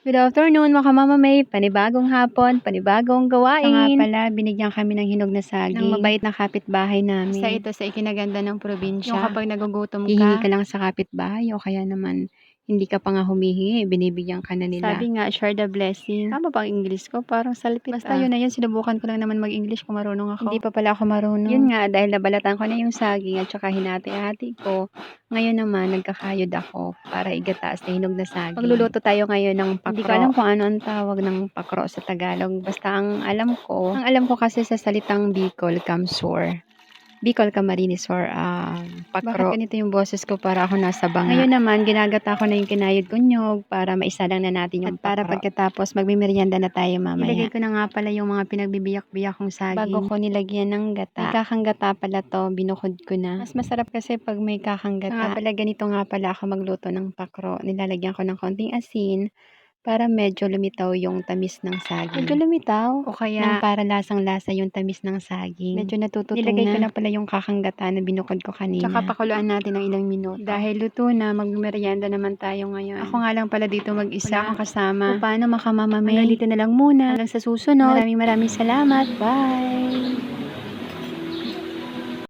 Good afternoon mga Mama May, panibagong hapon, panibagong Siya nga gawain. pala, binigyan kami ng hinog na saging. Ng mabait na kapitbahay namin. Isa ito sa ikinaganda ng probinsya. Yung kapag nagugutom hihingi ka lang sa kapitbahay o kaya naman hindi ka pa nga humihingi, binibigyan ka na nila. Sabi nga, share the blessing. Tama ba ang English ko? Parang salpit. Basta yun na yun, sinubukan ko lang naman mag-English kung marunong ako. Hindi pa pala ako marunong. Yun nga, dahil nabalatan ko na yung saging at saka hinati-hati ko, ngayon naman nagkakayod ako para igataas na hinog na saging. Magluluto tayo ngayon ng pakro. Hindi ko alam kung ano ang tawag ng pakro sa Tagalog. Basta ang alam ko kasi sa salitang Bicol, Kamsur. Bicol Camarines or pakro. Bakit ganito yung boses ko para ako nasa banga? Ngayon naman, ginagata ko na yung kinayod ko nyog para maisalang na natin yung At para pakro. pagkatapos, magmimerienda na tayo mamaya. Ilagay ko na nga pala yung mga pinagbibiyak-biyak kong saging. Bago ko nilagyan ng gata. May kakang gata pala to, binukod ko na. Mas masarap kasi pag may kakang gata. Nga pala, ganito nga pala ako magluto ng pakro. Nilalagyan ko ng konting asin para medyo lumitaw yung tamis ng saging. Medyo lumitaw. O kaya, para lasang-lasa yung tamis ng saging. Medyo natututong Nilagay ko na. na pala yung kakang gata na binukod ko kanina. Tsaka pakuluan natin ng ilang minuto. Dahil luto na, magmerienda naman tayo ngayon. Ako nga lang pala dito mag-isa. Wala akong kasama. O paano Maka Mama May? Hanggang dito na lang muna. Hanggang sa susunod. Maraming salamat. Bye!